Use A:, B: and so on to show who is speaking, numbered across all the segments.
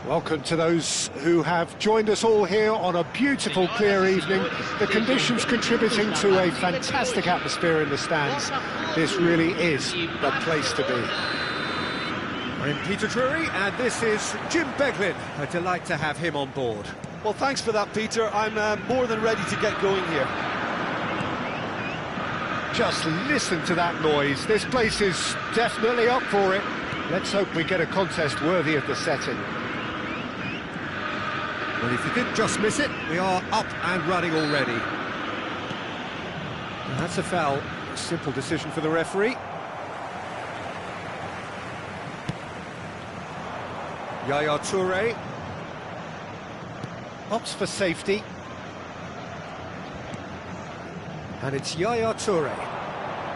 A: Welcome to those who have joined us all here on a beautiful, clear evening. The conditions contributing to a fantastic atmosphere in the stands. This really is the place to be.
B: I'm Peter Drury, and this is Jim Beglin. A delight to have him on board.
C: Well, thanks for that, Peter. I'm more than ready to get going here.
A: Just listen to that noise. This place is definitely up for it. Let's hope we get a contest worthy of the setting.
B: Well, if you did just miss it, we are up and running already. And that's a foul. A simple decision for the referee. Yaya Toure.
A: Opts for safety.
B: And it's Yaya Toure.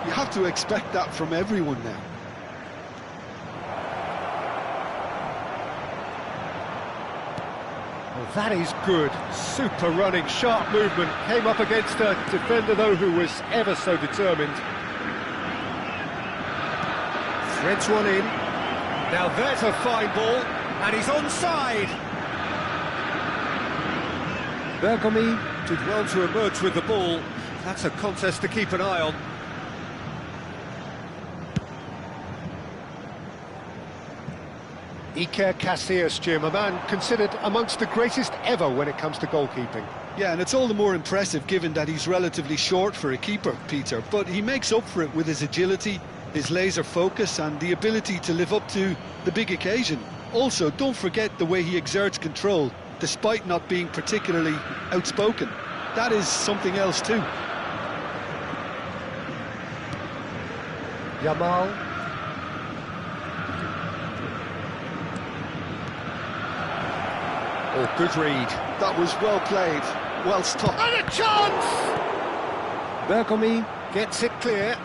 C: You have to expect that from everyone now.
A: Well, that is good. Super running, sharp movement. Came up against a defender, though, who was ever so determined.
B: Threads one in. Now there's a fine ball, and he's onside. Bergomi did well to emerge with the ball. That's a contest to keep an eye on.
A: Iker Casillas, Jim, a man considered amongst the greatest ever when it comes to goalkeeping.
C: Yeah, and it's all the more impressive given that he's relatively short for a keeper, Peter. But he makes up for it with his agility, his laser focus, and the ability to live up to the big occasion. Also, don't forget the way he exerts control, despite not being particularly outspoken. That is something else too.
A: Yamal.
B: Oh, good read.
C: That was well played, well stopped.
A: And a chance!
B: Bergomi gets it clear.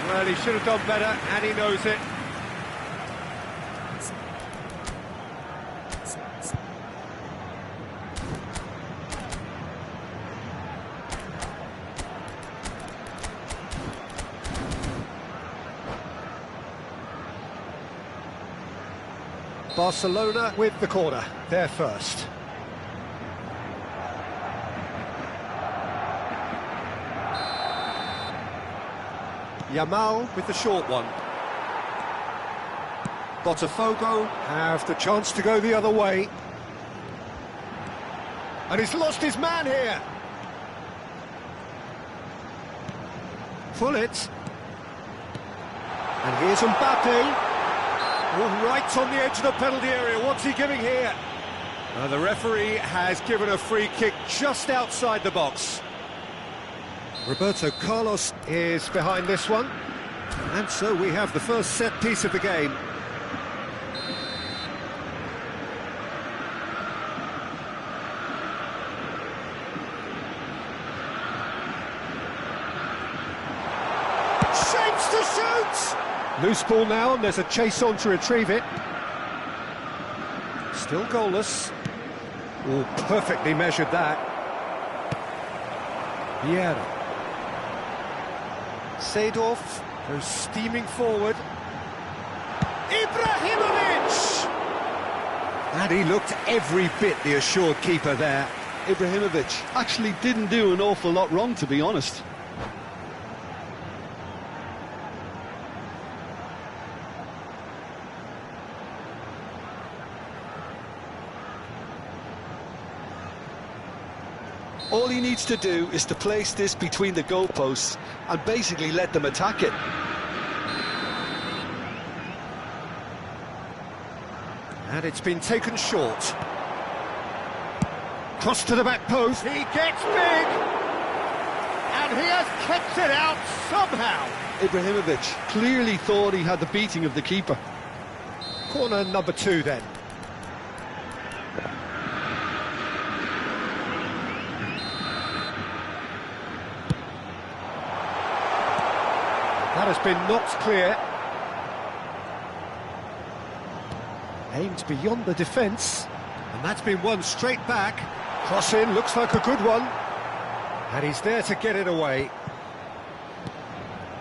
B: Well, he should have done better, and he knows it.
A: Barcelona with the corner, they're first.
B: Yamal with the short one. Botafogo
A: Have the chance to go the other way. And he's lost his man here.
B: pull it. And here's Mbappe. Oh, right on the edge of the penalty area. What's he giving here? The referee has given a free kick just outside the box. Roberto Carlos
A: Is behind this one.
B: And so we have the first set piece of the game. Shapes to shoot!
A: Loose ball now, and there's a chase on to retrieve it.
B: Still goalless.
A: Oh, perfectly measured that.
B: Vieira. Seedorf goes steaming forward. Ibrahimovic! And he looked every bit the assured keeper there.
C: Ibrahimovic actually didn't do an awful lot wrong, to be honest. All he needs to do is to place this between the goalposts and basically let them attack it.
B: And it's been taken short.
A: Cross to the back post.
B: He gets big! And he has kept it out somehow.
C: Ibrahimovic clearly thought he had the beating of the keeper.
A: Corner number 2 then. That has been knocked clear. Aimed beyond the defence.
B: And that's been won straight back.
A: Cross in, looks like a good one. And he's there to get it away.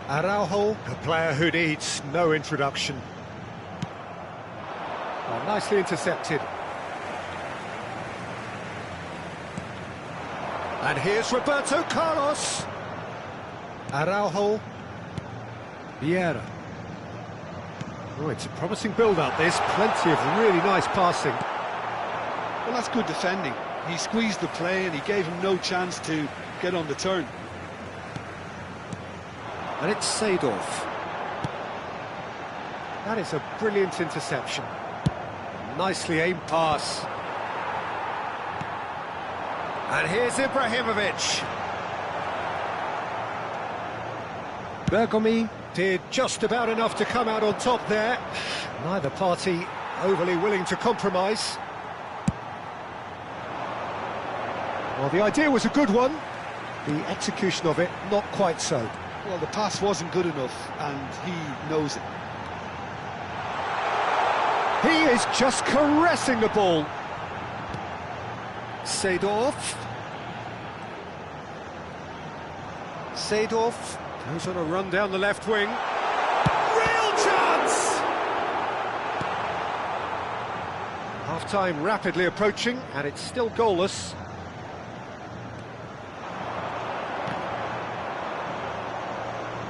A: Araujo, a player who needs no introduction. Oh, nicely intercepted.
B: And here's Roberto Carlos.
A: Araujo. Vieira. Oh, it's a promising build-up, this. Plenty of really nice passing.
C: Well, that's good defending. He squeezed the play and he gave him no chance to get on the turn.
A: And it's Seedorf. That is a brilliant interception. Nicely aimed pass.
B: And here's Ibrahimovic.
A: Bergomi did just about enough to come out on top there. Neither party overly willing to compromise. Well, the idea was a good one. The execution of it, not quite so.
C: Well, the pass wasn't good enough, and he knows it.
A: He is just caressing the ball. Seedorf. Seedorf
B: goes on a run down the left wing. Real chance!
A: Half-time rapidly approaching, and it's still goalless.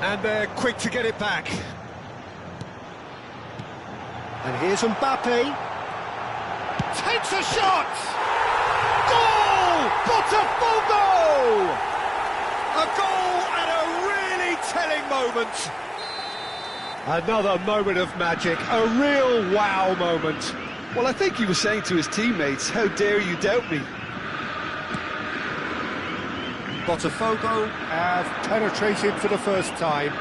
B: And they're quick to get it back.
A: And here's Mbappe.
B: Takes a shot! Goal! Botafogo! A goal at a really telling moment.
A: Another moment of magic, a real wow moment.
C: Well, I think he was saying to his teammates, how dare you doubt me?
A: Botafogo have penetrated for the first time.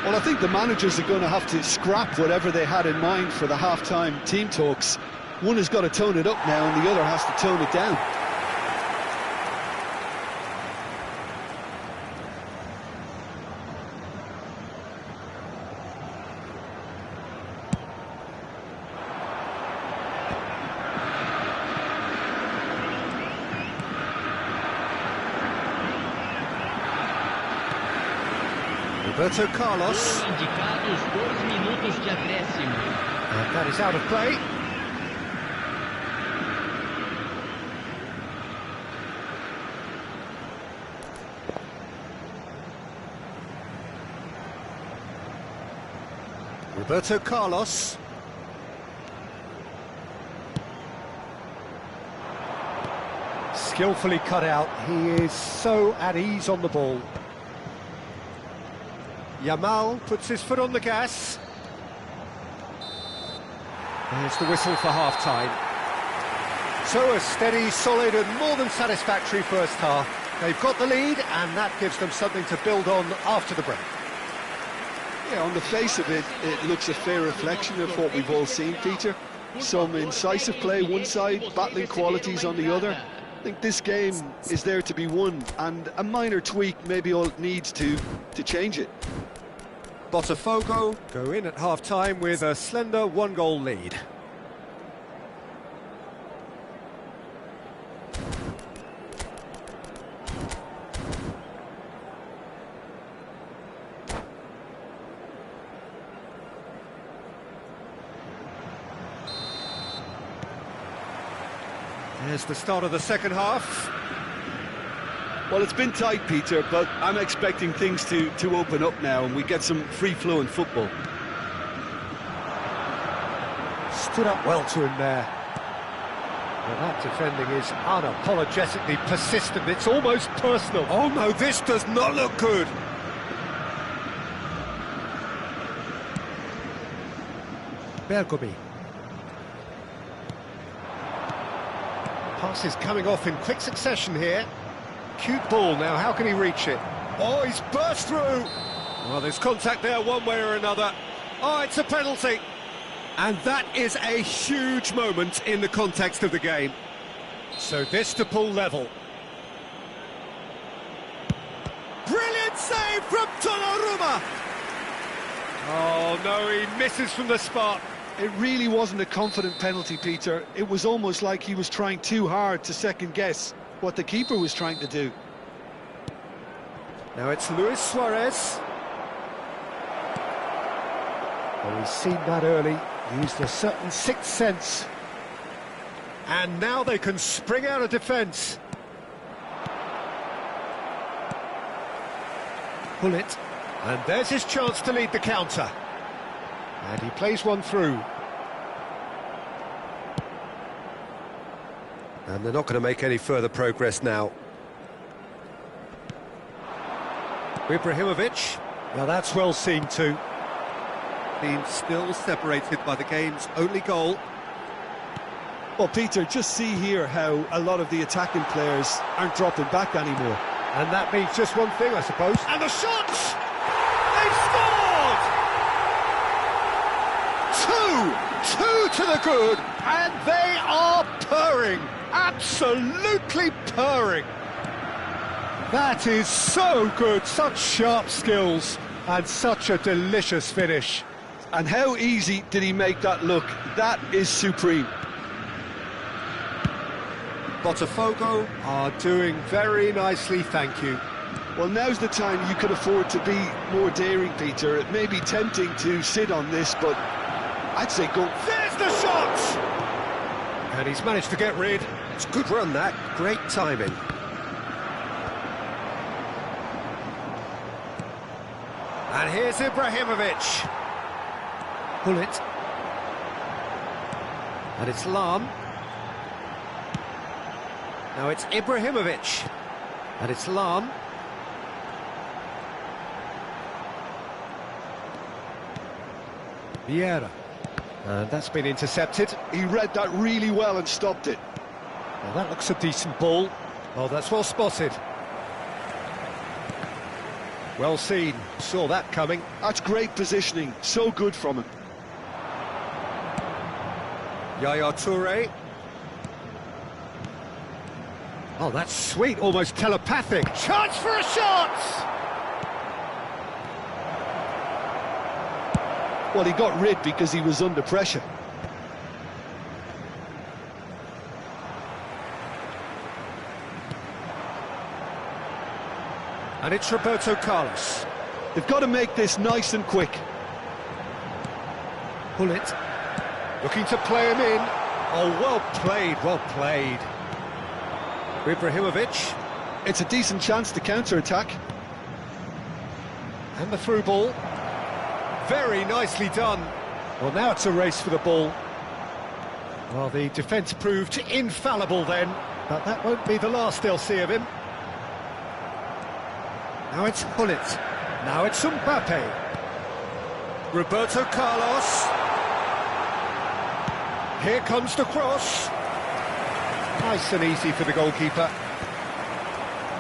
C: Well, I think the managers are going to have to scrap whatever they had in mind for the half-time team talks. One has got to tone it up now and the other has to tone it down.
B: Roberto Carlos.
D: Indicados 2 minutos de acréscimo.
A: And that is out of play.
B: Roberto Carlos.
A: Skillfully cut out. He is so at ease on the ball.
B: Yamal puts his foot on the gas. There's the whistle for half-time.
A: So a steady, solid and more than satisfactory first half. They've got the lead and that gives them something to build on after the break.
C: Yeah, on the face of it, it looks a fair reflection of what we've all seen, Peter. Some incisive play one side, battling qualities on the other. I think this game is there to be won, and a minor tweak maybe all it needs to change it.
B: Botafogo go in at half-time with a slender one-goal lead. There's the start of the second half.
C: Well, it's been tight, Peter, but I'm expecting things to open up now and we get some free-flowing football.
A: Stood up well to him there. Well, that defending is unapologetically persistent. It's almost personal.
B: Oh no, this does not look good.
A: Bergomi. Passes coming off in quick succession here. Cute ball now, how can he reach it?
B: Oh, he's burst through. Well, there's contact there one way or another. Oh, it's a penalty. And that is a huge moment in the context of the game.
A: So this to pull level.
B: Brilliant save from Donnarumma. Oh, no, he misses from the spot.
C: It really wasn't a confident penalty, Peter. It was almost like he was trying too hard to second-guess what the keeper was trying to do.
B: Now it's Luis Suarez.
A: Well, we've seen that early. Used a certain sixth sense.
B: And now they can spring out of defence.
A: Pull it.
B: And there's his chance to lead the counter.
A: And he plays one through.
B: And they're not going to make any further progress now. Ibrahimovic.
A: Now that's well seen too.
B: Being still separated by the game's only goal.
C: Well, Peter, just see here how a lot of the attacking players aren't dropping back anymore.
A: And that means just one thing, I suppose.
B: And the shots! They've scored!
A: Two to the good, and they are purring, absolutely purring. That is so good, such sharp skills, and such a delicious finish.
C: And how easy did he make that look? That is supreme.
B: Botafogo
A: Are doing very nicely, thank you.
C: Well, now's the time you could afford to be more daring, Peter. It may be tempting to sit on this, but I'd say go.
B: There's the shot!
A: And he's managed to get rid.
B: It's a good run, that. Great timing. And here's Ibrahimovic.
A: Pull it.
B: And it's Lam. Now it's Ibrahimovic. And it's Lam.
A: Vieira. And that's been intercepted.
C: He read that really well and stopped it.
A: Well, that looks a decent ball.
B: Oh, that's well spotted.
A: Well seen. Saw that coming.
C: That's great positioning. So good from him.
B: Yaya Toure.
A: Oh, that's sweet, almost telepathic.
B: Chance for a shot!
C: Well, he got rid because he was under pressure.
B: And it's Roberto Carlos.
C: They've got to make this nice and quick.
A: Pull it.
B: Looking to play him in. Oh, well played, well played. Ibrahimovic.
C: It's a decent chance to counter-attack.
A: And the through ball.
B: Very nicely done.
A: Well, now it's a race for the ball. Well, the defence proved infallible then, but that won't be the last they'll see of him. Now it's Hullet. Now it's Mbappe.
B: Roberto Carlos. Here comes the cross.
A: Nice and easy for the goalkeeper.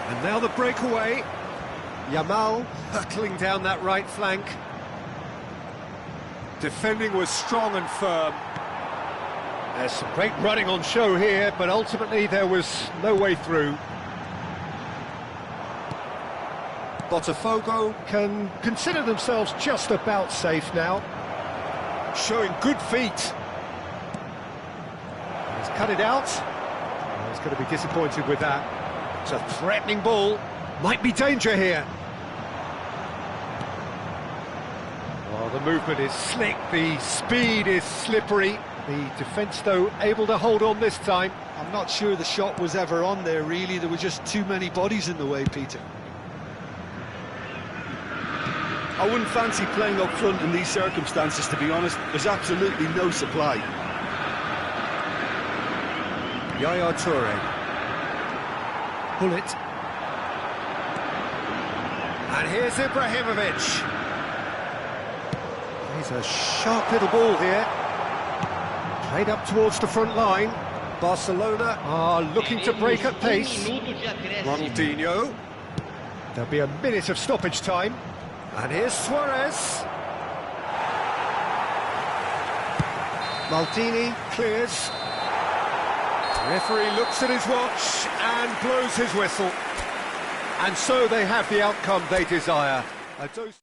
B: And now the breakaway. Yamal hurtling down that right flank. Defending was strong and firm.
A: There's some great running on show here, but ultimately there was no way through.
B: Botafogo
A: Can consider themselves just about safe now.
B: showing good feet.
A: He's cut it out. Oh, he's going to be disappointed with that. It's a threatening ball. Might be danger here. Oh, the movement is slick, the speed is slippery. The defence, though, able to hold on this time.
C: I'm not sure the shot was ever on there, really. There were just too many bodies in the way, Peter. I wouldn't fancy playing up front in these circumstances, to be honest. There's absolutely no supply.
B: Yaya Toure.
A: Pull it.
B: And here's Ibrahimovic.
A: He's a sharp little ball here. Played up towards the front line.
B: Barcelona
A: are looking to break at pace.
B: Ronaldinho.
A: There'll be a minute of stoppage time.
B: And here's Suarez.
A: Maldini clears.
B: The referee looks at his watch and blows his whistle.
A: And so they have the outcome they desire.
B: A dose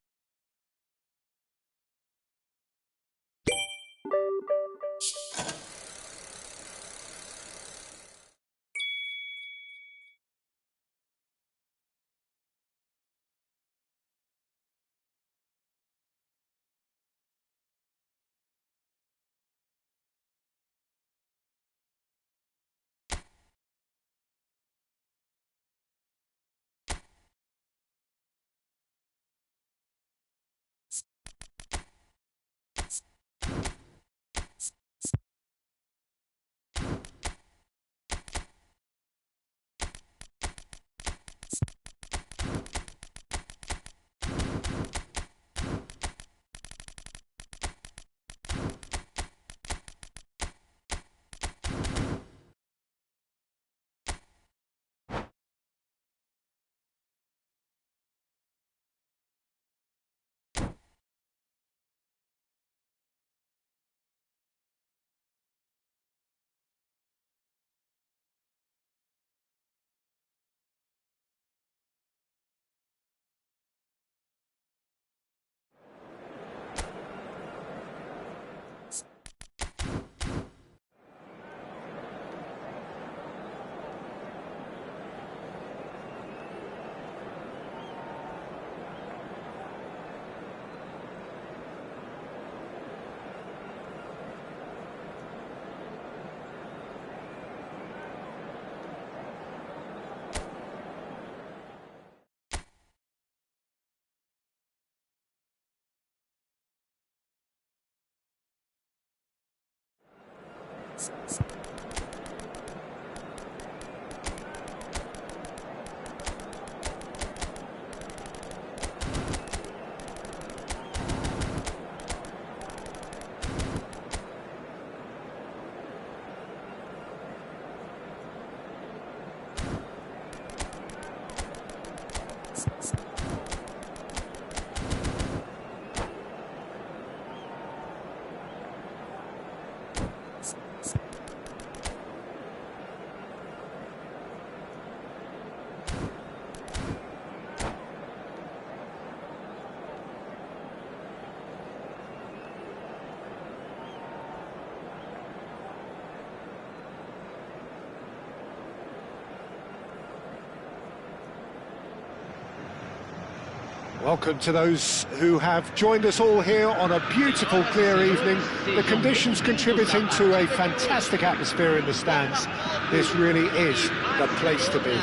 A: Welcome to those who have joined us all here on a beautiful, clear evening. The conditions contributing to a fantastic atmosphere in the stands. This really is the place to be.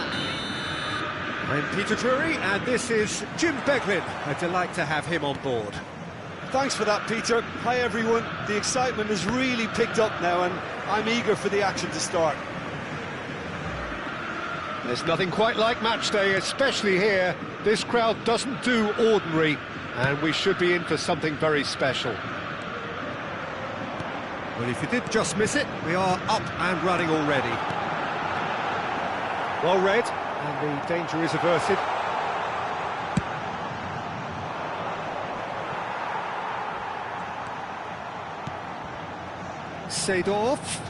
B: I'm Peter Drury, and this is Jim Beglin. A delight to have him on board.
C: Thanks for that, Peter. Hi, everyone. The excitement has really picked up now, and I'm eager for the action to start.
A: There's nothing quite like match day, especially here. This crowd doesn't do ordinary, and we should be in for something very special.
B: Well, if you did just miss it, we are up and running already. Well read, and the danger is averted. Seedorf.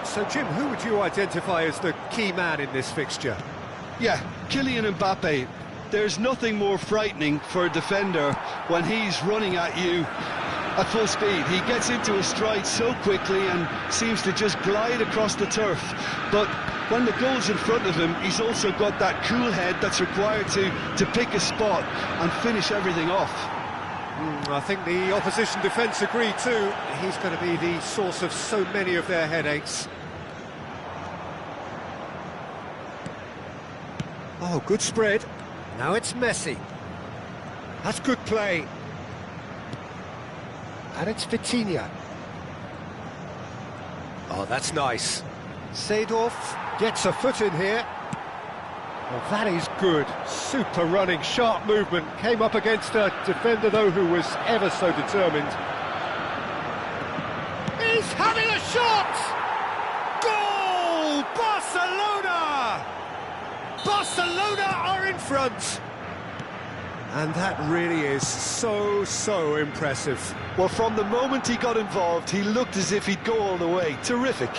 B: So, Jim, who would you identify as the key man in this fixture?
C: Yeah, Kylian Mbappe. There's nothing more frightening for a defender when he's running at you at full speed. He gets into a stride so quickly and seems to just glide across the turf. But when the goal's in front of him, he's also got that cool head that's required to pick a spot and finish everything off.
B: I think the opposition defence agree too. He's going to be the source of so many of their headaches. Oh, good spread. Now it's Messi. That's good play.
A: And it's Vitinha.
B: Oh, that's nice. Seedorf gets a foot in here.
A: Well, that is good. Super running, sharp movement. Came up against a defender, though, who was ever so determined.
B: He's having a shot! Goal! Barcelona! Barcelona are in front! And that really is so impressive.
C: Well, from the moment he got involved, he looked as if he'd go all the way. Terrific.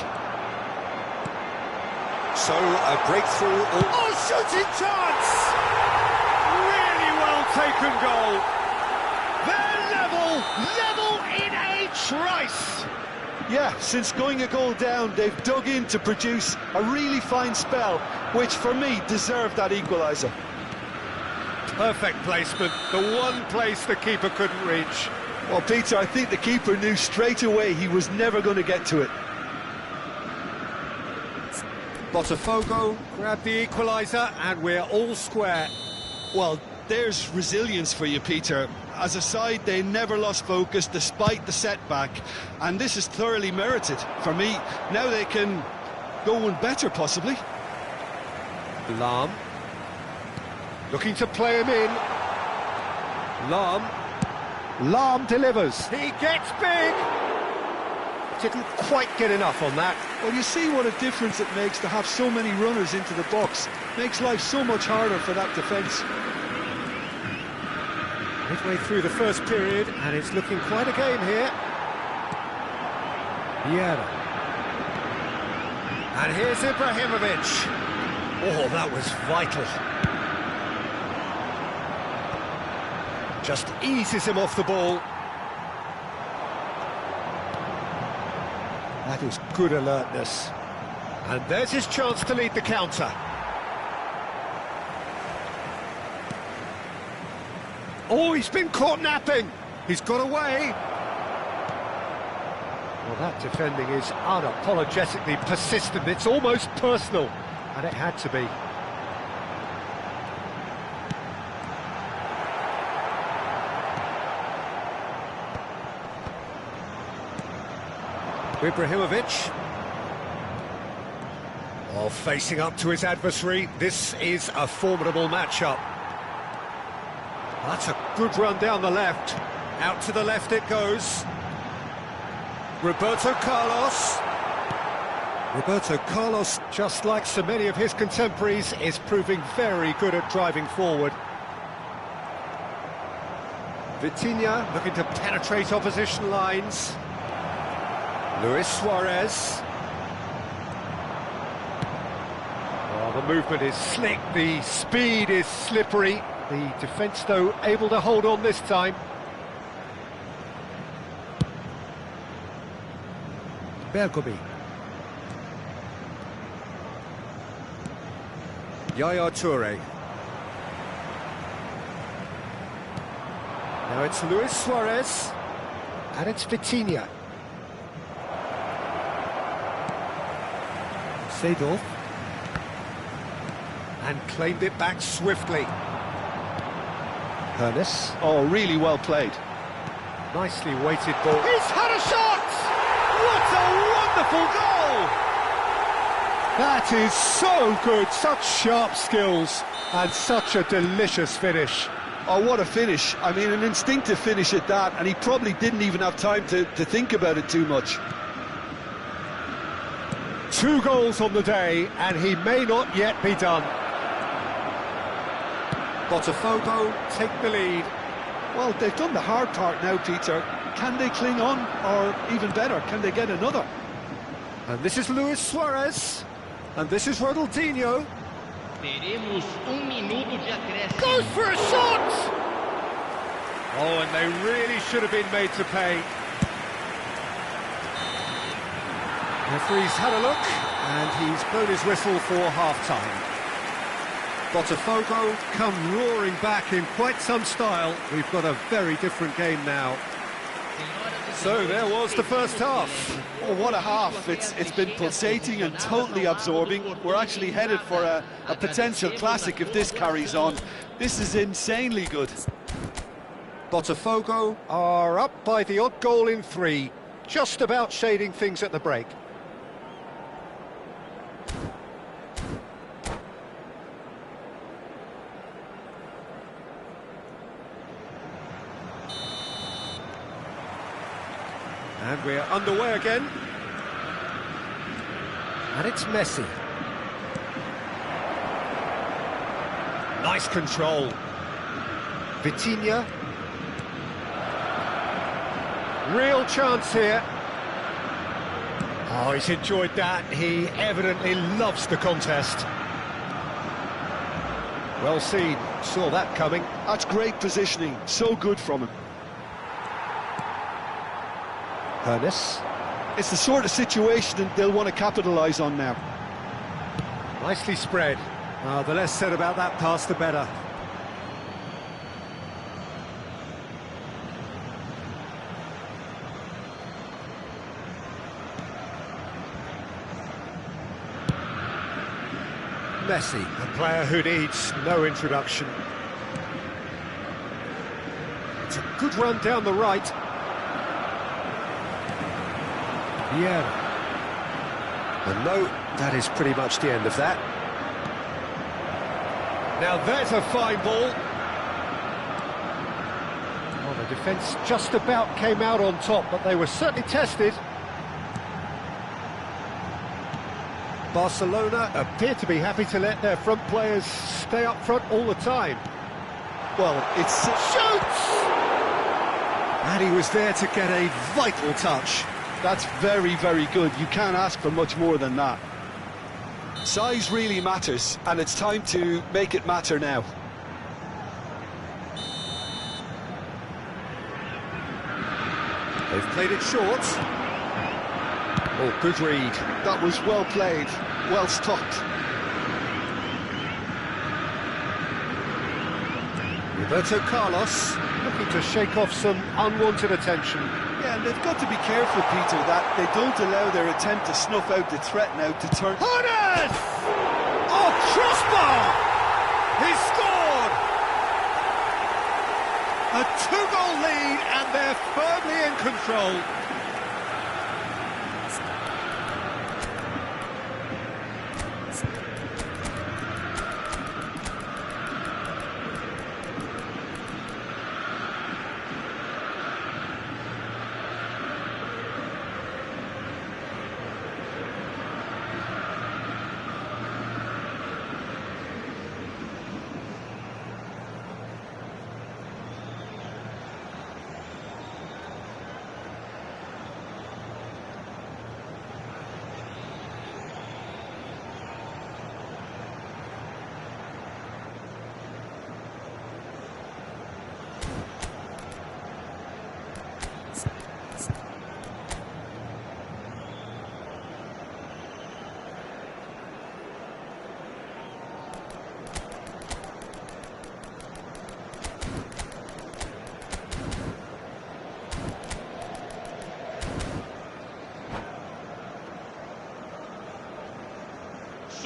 B: So, a breakthrough... Oh, shooting chance! Really well taken goal. They're level in a trice.
C: Yeah, since going a goal down, they've dug in to produce a really fine spell, which for me deserved that equaliser.
B: Perfect placement, the one place the keeper couldn't reach.
C: Well, Peter, I think the keeper knew straight away he was never going to get to it.
B: Botafogo grabbed the equaliser, and we're all square.
C: Well, there's resilience for you, Peter. As a side, they never lost focus despite the setback, and this is thoroughly merited. For me, now they can go one better, possibly.
B: Lahm.
A: Looking to play him in.
B: Lahm.
A: Lahm delivers.
B: He gets big! Didn't quite get enough on that.
C: Well, you see what a difference it makes to have so many runners into the box. Makes life so much harder for that defence.
B: Midway through the first period, and it's looking quite a game here. Vieira. And here's Ibrahimovic. Oh, that was vital. Just eases him off the ball. That is good alertness. And there's his chance to lead the counter. Oh, he's been caught napping. He's got away.
A: Well, that defending is unapologetically persistent. It's almost personal, and it had to be.
B: Ibrahimovic. Oh, facing up to his adversary, this is a formidable matchup. That's a good run down the left. Out to the left it goes. Roberto Carlos. Roberto Carlos, just like so many of his contemporaries, is proving very good at driving forward. Vitinha looking to penetrate opposition lines. Luis Suarez. Oh, the movement is slick, the speed is slippery. The defence, though, able to hold on this time. Bergomi. Yaya Toure. Now it's Luis Suarez. And it's Vitinha. Seedorf. And claimed it back swiftly. Hernes.
C: Oh, really well played.
B: Nicely weighted ball. He's had a shot! What a wonderful goal! That is so good, such sharp skills, and such a delicious finish.
C: Oh, what a finish. I mean, an instinctive finish at that, and he probably didn't even have time to think about it too much.
B: 2 goals on the day, and he may not yet be done. Botafogo take the lead.
C: Well, they've done the hard part now, Peter. Can they cling on, or even better, can they get another?
B: And this is Luis Suarez, and this is Ronaldinho.
D: Teremos minuto de acréscimo.
B: Goes for a shot! Oh, and they really should have been made to pay. Referee's had a look, and he's blown his whistle for half-time. Botafogo come roaring back in quite some style. We've got a very different game now. So there was the first half.
C: Oh, what a half. It's been pulsating and totally absorbing. We're actually headed for a potential classic if this carries on. This is insanely good.
B: Botafogo are up by the odd goal in 3, just about shading things at the break. And we're underway again. And it's Messi. Nice control. Vitinha. Real chance here. Oh, he's enjoyed that. He evidently loves the contest. Well seen. Saw that coming.
C: That's great positioning. So good from him.
B: Hernes.
C: It's the sort of situation that they'll want to capitalise on now.
B: Nicely spread. The less said about that pass, the better. Messi, a player who needs no introduction. It's a good run down the right. Yeah. And no, that is pretty much the end of that. Now there's a fine ball. Well, the defence just about came out on top, but they were certainly tested. Barcelona appear to be happy to let their front players stay up front all the time.
C: Well, it's...
B: Shoots! And he was there to get a vital touch.
C: That's very, very good. You can't ask for much more than that. Size really matters, and it's time to make it matter now.
B: They've played it short. Oh, good read.
C: That was well played, well stopped.
B: Roberto Carlos looking to shake off some unwanted attention.
C: Yeah, and they've got to be careful, Peter, that they don't allow their attempt to snuff out the threat now to turn...
B: Hernes! Oh, crossbar! He scored! A 2-goal lead, and they're firmly in control.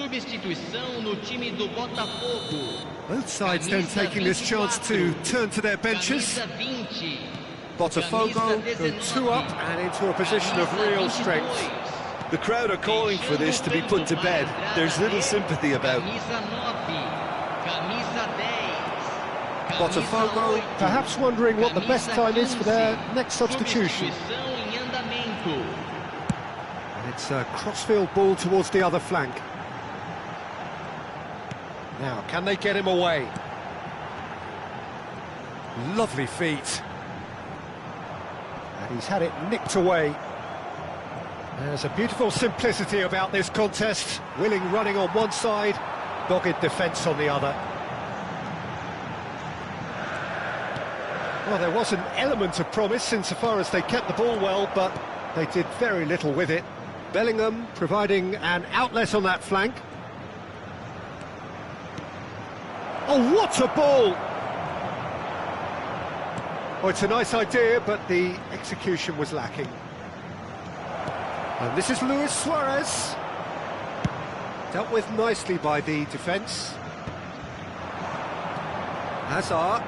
D: substituição no time do Botafogo.
A: Both sides then taking this chance to turn to their benches. Botafogo go 2 up and into a position of real strength.
C: The crowd are calling for this to be put to bed. There's little sympathy about.
A: Botafogo perhaps wondering what the best time is for their next substitution. And it's a crossfield ball towards the other flank. Now, can they get him away? Lovely feet. And he's had it nicked away. There's a beautiful simplicity about this contest. Willing running on one side, dogged defence on the other. Well, there was an element of promise insofar as they kept the ball well, but they did very little with it. Bellingham providing an outlet on that flank. Oh, what a ball! Oh, it's a nice idea, but the execution was lacking. And this is Luis Suarez. Dealt with nicely by the defence. Hazard.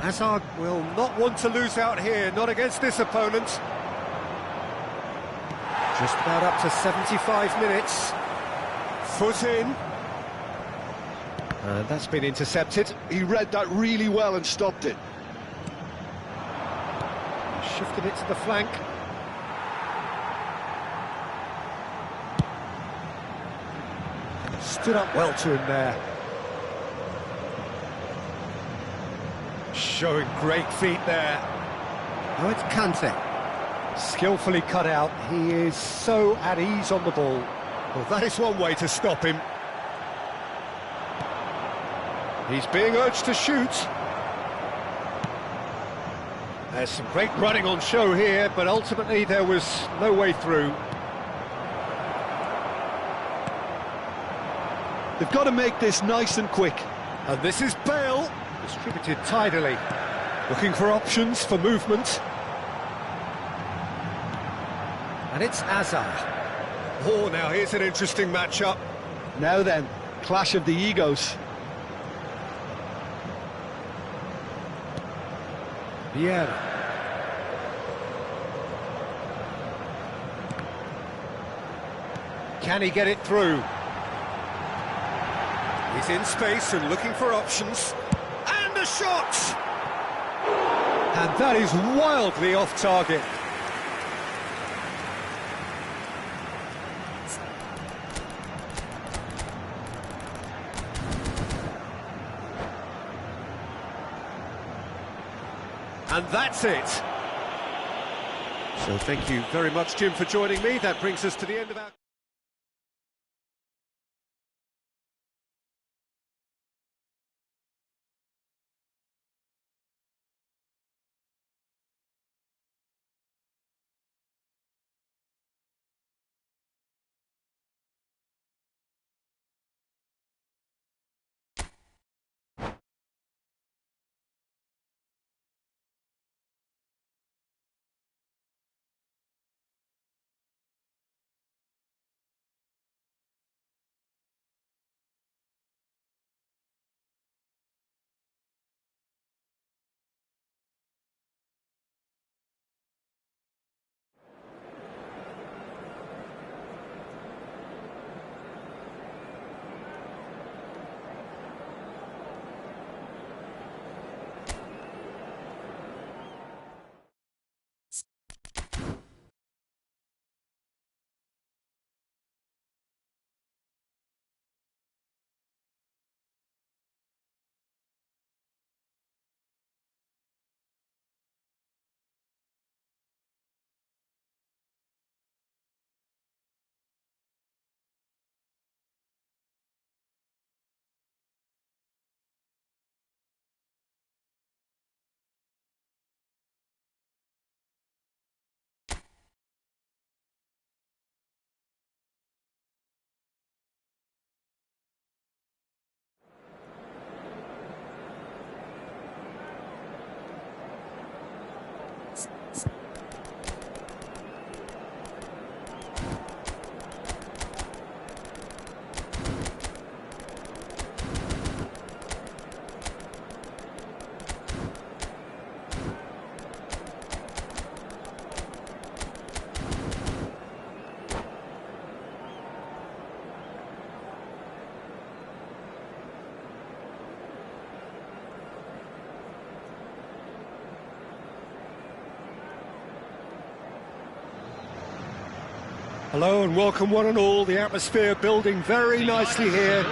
A: Hazard will not want to lose out here, not against this opponent. Just about up to 75 minutes. Foot in. And that's been intercepted.
C: He read that really well and stopped it.
A: Shifted it to the flank. Stood up well to him there. Showing great feet there. Oh, it's Kante. Skillfully cut out. He is so at ease on the ball. Well, that is one way to stop him. He's being urged to shoot. There's some great running on show here, but ultimately there was no way through.
C: They've got to make this nice and quick.
A: And this is Bale, distributed tidily. Looking for options for movement. And it's Hazard. Oh, now here's an interesting matchup.
C: Now then, clash of the egos.
A: Vieira. Can he get it through? He's in space and looking for options. And a shot! And that is wildly off target. And that's it. So thank you very much, Jim, for joining me. That brings us to the end of our... Hello and welcome one and all. The atmosphere building very nicely here.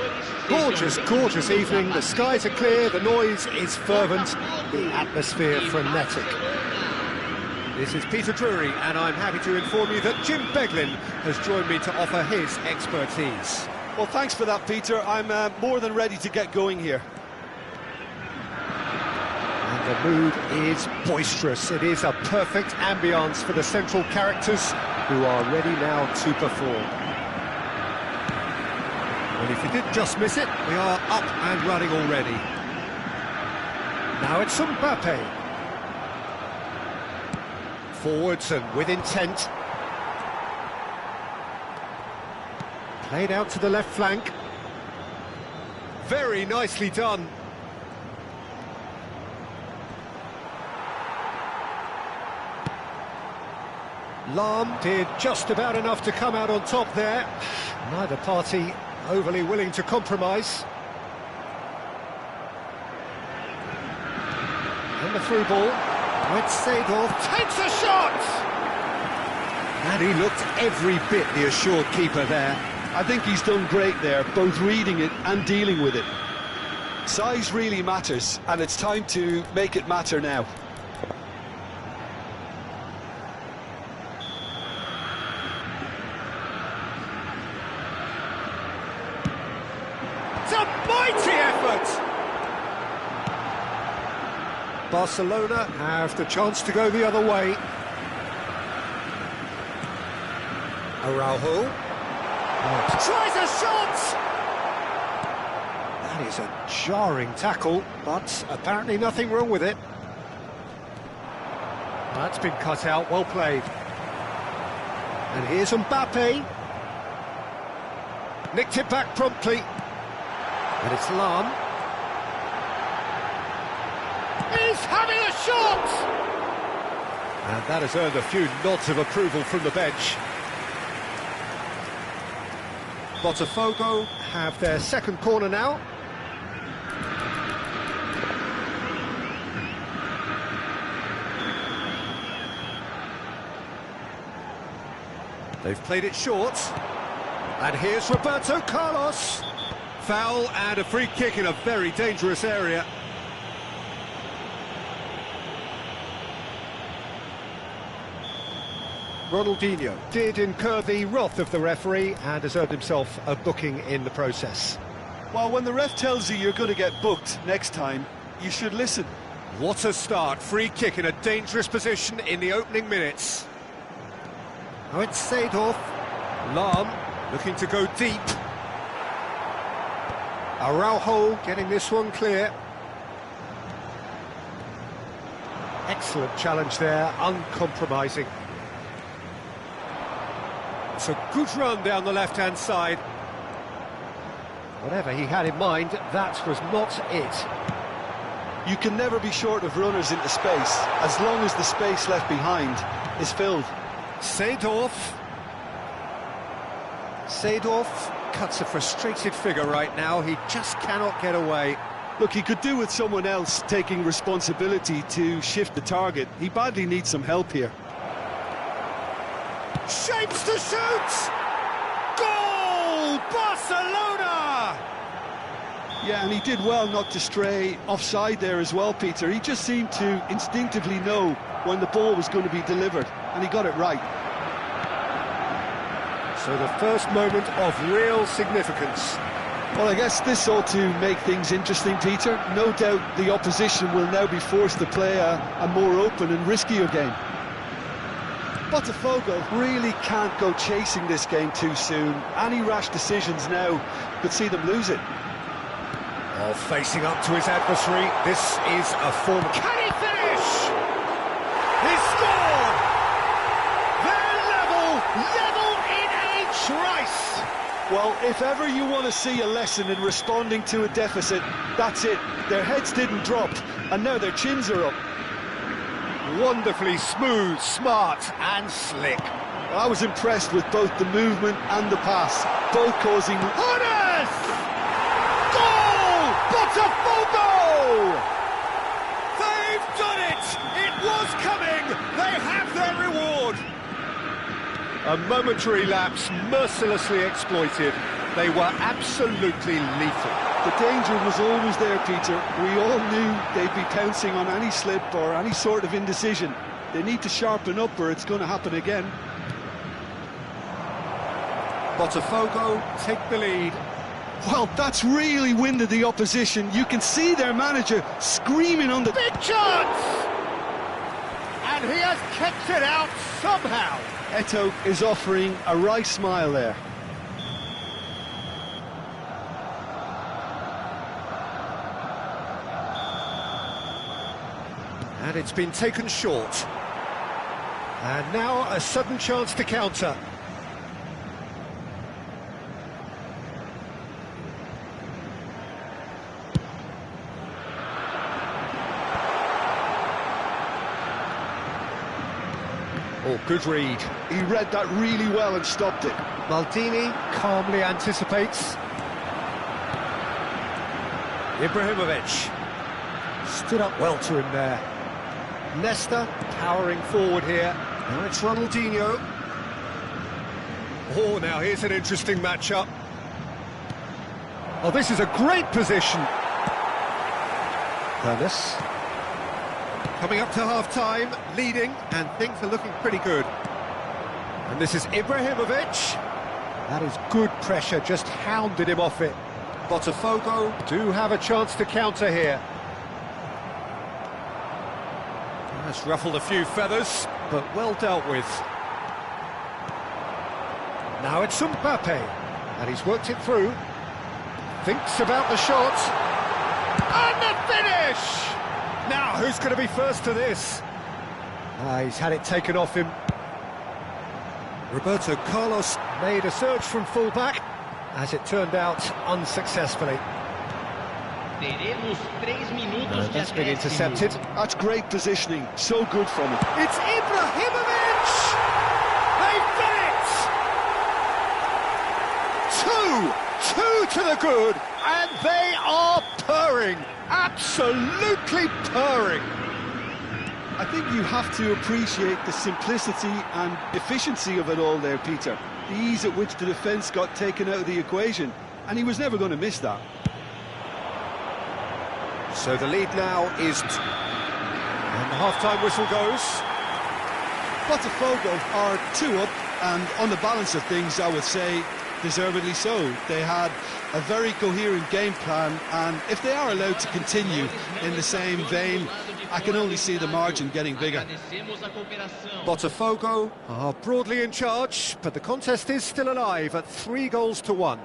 A: Gorgeous, gorgeous evening. The skies are clear, the noise is fervent, the atmosphere frenetic.
B: This is Peter Drury, and I'm happy to inform you that Jim Beglin has joined me to offer his expertise.
C: Well, thanks for that, Peter. I'm more than ready to get going here.
A: And the mood is boisterous. It is a perfect ambience for the central characters who are ready now to perform.
B: Well, if you did just miss it, we are up and running already.
A: Now it's Mbappe. Forwards and with intent. Played out to the left flank.
B: Very nicely done.
A: Lahm did just about enough to come out on top there. Neither party overly willing to compromise. And the through ball. Seedorf takes a shot!
B: And he looked every bit the assured keeper there.
C: I think he's done great there, both reading it and dealing with it. Size really matters, and it's time to make it matter now.
B: It's a mighty effort!
A: Barcelona have the chance to go the other way. Araujo.
B: Tries a shot!
A: That is a jarring tackle, but apparently nothing wrong with it. That's been cut out, well played. And here's Mbappe. Nicked it back promptly. And it's Lahm.
B: He's having a shot!
A: And that has earned a few nods of approval from the bench. Botafogo have their second corner now.
B: They've played it short. And here's Roberto Carlos. Foul and a free kick in a very dangerous area.
A: Ronaldinho did incur the wrath of the referee and has earned himself a booking in the process.
C: Well, when the ref tells you you're going to get booked next time, you should listen.
B: What a start. Free kick in a dangerous position in the opening minutes.
A: Now it's Seedorf.
B: Lahm looking to go deep.
A: Araujo getting this one clear. Excellent challenge there, uncompromising.
B: It's a good run down the left-hand side.
A: Whatever he had in mind, that was not it.
C: You can never be short of runners into space, as long as the space left behind is filled.
B: Seedorf
A: cuts a frustrated figure right now. He just cannot get away.
C: Look, he could do with someone else taking responsibility to shift the target. He badly needs some help here.
B: Shapes to shoot! Goal! Barcelona!
C: Yeah, and he did well not to stray offside there as well, Peter. He just seemed to instinctively know when the ball was going to be delivered, and he got it right.
A: So the first moment of real significance.
C: Well, I guess this ought to make things interesting, Peter. No doubt the opposition will now be forced to play a more open and riskier game. Botafogo really can't go chasing this game too soon. Any rash decisions now could see them lose it.
A: Oh, facing up to his adversary, this is a form...
B: Can he finish? He scored! They're level in a trice!
C: Well, if ever you want to see a lesson in responding to a deficit, that's it. Their heads didn't drop, and now their chins are up.
A: Wonderfully smooth, smart and slick.
C: Well, I was impressed with both the movement and the pass, both causing...
B: Honest! Goal! Botafogo! They've done it! It was coming! They have their reward! A momentary lapse, mercilessly exploited. They were absolutely lethal.
C: The danger was always there, Peter. We all knew they'd be pouncing on any slip or any sort of indecision. They need to sharpen up or it's going to happen again.
B: Botafogo take the lead.
C: Well, that's really winded the opposition. You can see their manager screaming on the...
A: Big chance! And he has kept it out somehow.
C: Eto'o is offering a right smile there.
B: And it's been taken short. And now a sudden chance to counter. Oh, good read.
C: He read that really well and stopped it.
B: Maldini calmly anticipates. Ibrahimovic stood up well to him there. Nesta powering forward here. Now it's Ronaldinho. Oh, now here's an interesting matchup. Oh, this is a great position. Ernest. Coming up to half-time, leading, and things are looking pretty good. And this is Ibrahimovic. That is good pressure, just hounded him off it. Botafogo do have a chance to counter here. That's ruffled a few feathers, but well dealt with. Now it's Mbappe, and he's worked it through. Thinks about the shot. And the finish! Now, who's going to be first to this? He's had it taken off him. Roberto Carlos made a surge from full-back. As it turned out, unsuccessfully. That's been intercepted.
C: That's great positioning. So good from him.
B: It's Ibrahimovic! They've done it! Two to the good, and they are purring. Absolutely purring.
C: I think you have to appreciate the simplicity and efficiency of it all there, Peter. The ease at which the defence got taken out of the equation, and he was never going to miss that.
B: So the lead now is... And the half-time whistle goes.
C: Botafogo are 2 up, and on the balance of things, I would say, deservedly so. They had a very coherent game plan, and if they are allowed to continue in the same vein, I can only see the margin getting bigger.
B: Botafogo are broadly in charge, but the contest is still alive at 3-1.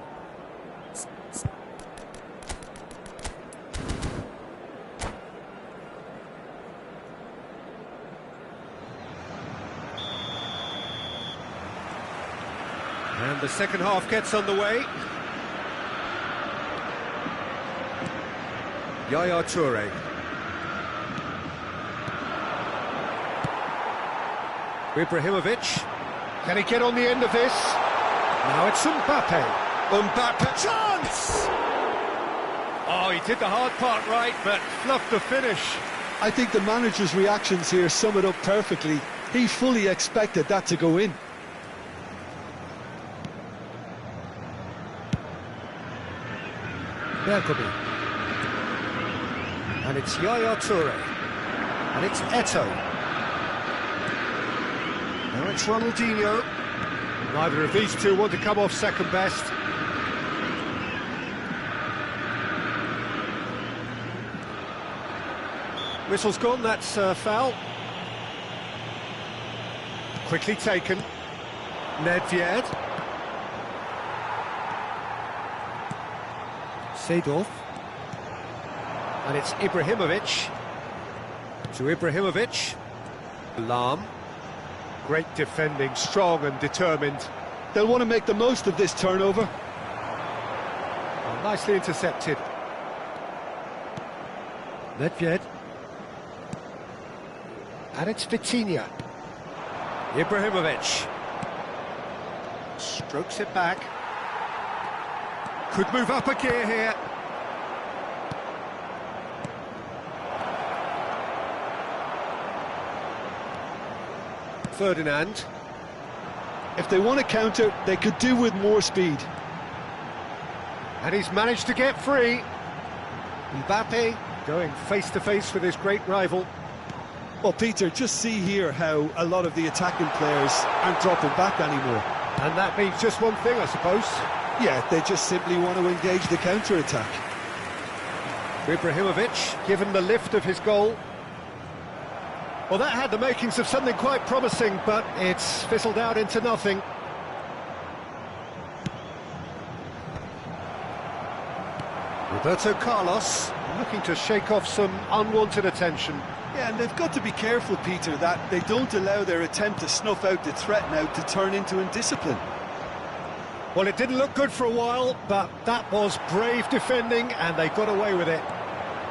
B: And the second half gets underway. Yaya Toure. Ibrahimovic. Can he get on the end of this? Now it's Mbappe. Mbappe. Chance! Oh, he did the hard part right, but fluffed the finish.
C: I think the manager's reactions here sum it up perfectly. He fully expected that to go in.
B: Bergomi. And it's Yaya Toure. And it's Eto'o. Now it's Ronaldinho. Neither of these two want to come off second best. Whistle's gone, that's foul. Quickly taken. Nedved. Seedorf. And it's Ibrahimovic. To Ibrahimovic. Lahm. Great defending, strong and determined.
C: They'll want to make the most of this turnover.
B: Oh, nicely intercepted. Nedved. And it's Vitinha. Ibrahimovic. Strokes it back. Could move up a gear here. Ferdinand.
C: If they want to counter, they could do with more speed.
A: And he's managed to get free. Mbappe going face-to-face with his great rival.
C: Well, Peter, just see here how a lot of the attacking players aren't dropping back anymore.
A: And that means just one thing, I suppose.
C: Yeah, they just simply want to engage the counter-attack.
A: Ibrahimovic given the lift of his goal. Well, that had the makings of something quite promising, but it's fizzled out into nothing. Roberto Carlos looking to shake off some unwanted attention.
C: Yeah, and they've got to be careful, Peter, that they don't allow their attempt to snuff out the threat now to turn into indiscipline.
A: Well, it didn't look good for a while, but that was brave defending, and they got away with it.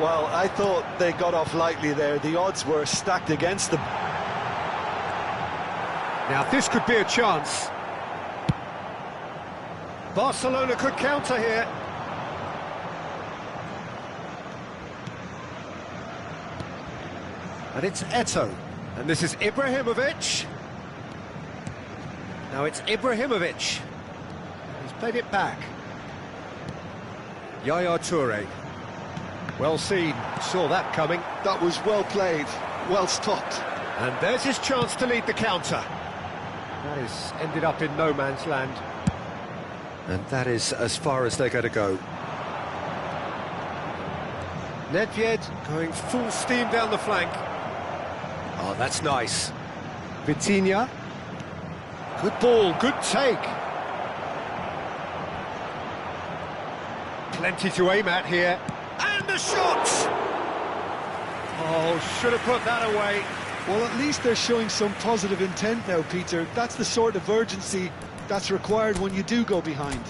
C: Well, I thought they got off lightly there. The odds were stacked against them.
A: Now, this could be a chance. Barcelona could counter here. And it's Eto'o. And this is Ibrahimovic. Now it's Ibrahimovic. He's played it back. Yaya Toure. Well seen, saw that coming.
C: That was well played, well stopped.
A: And there's his chance to lead the counter. That is ended up in no man's land. And that is as far as they're going to go. Nedved going full steam down the flank. Oh, that's nice. Vitinha. Good ball, good take. Plenty to aim at here. And the shot! Oh, should have put that away.
C: Well, at least they're showing some positive intent now, Peter. That's the sort of urgency that's required when you do go behind.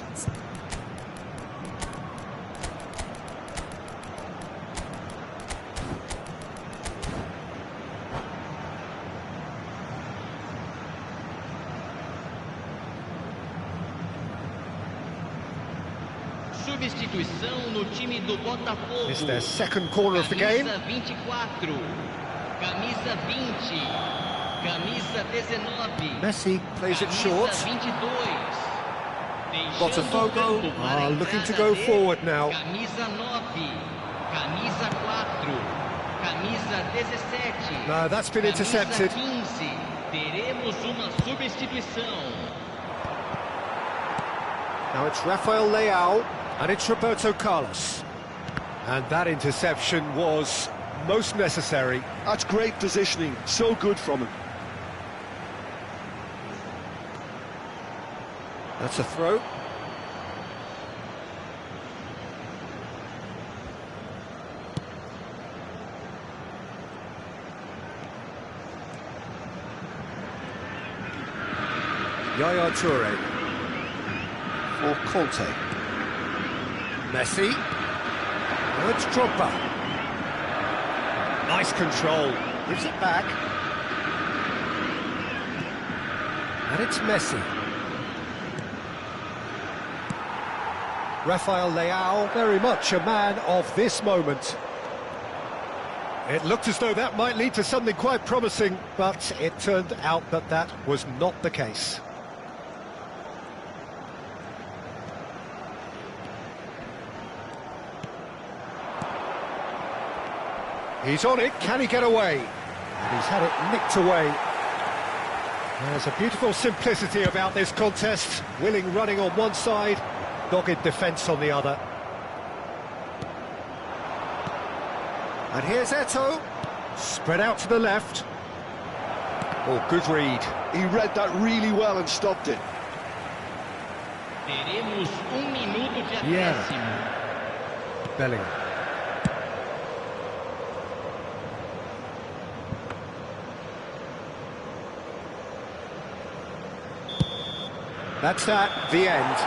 D: Substituição no time do Botafogo.
A: It's their second corner of the game.
D: Camisa 24, camisa 20, camisa 19.
A: Messi plays it short. Botafogo are looking to go forward now.
D: Camisa 9, camisa 4, camisa 17.
A: No, that's been intercepted.
D: Camisa 15. Teremos uma substituição.
A: Now it's Rafael Leao, and it's Roberto Carlos. And that interception was most necessary.
C: That's great positioning, so good from him.
A: That's a throw. Yaya Toure. For Conte. Messi. Now it's Drogba. Nice control. Gives it back. And it's Messi. Rafael Leao, very much a man of this moment. It looked as though that might lead to something quite promising, but it turned out that that was not the case. He's on it, can he get away? And he's had it nicked away. There's a beautiful simplicity about this contest. Willing running on one side, dogged defence on the other. And here's Eto'o, spread out to the left. Oh, good read.
C: He read that really well and stopped it.
D: Teremos minuto de acréscimo.
A: Yeah. Bellingham. That's that, the end.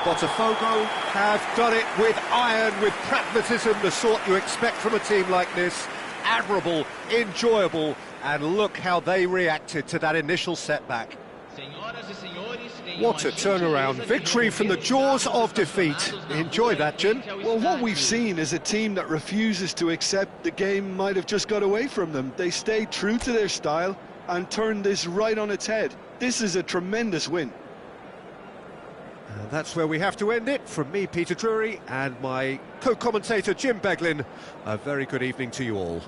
A: Botafogo have done it with iron, with pragmatism, the sort you expect from a team like this. Admirable, enjoyable, and look how they reacted to that initial setback. What a turnaround. Victory from the jaws of defeat. Enjoy that, Jim.
C: Well, what we've seen is a team that refuses to accept the game might have just got away from them. They stayed true to their style and turned this right on its head. This is a tremendous win.
B: And that's where we have to end it. From me, Peter Drury, and my co-commentator, Jim Beglin, a very good evening to you all.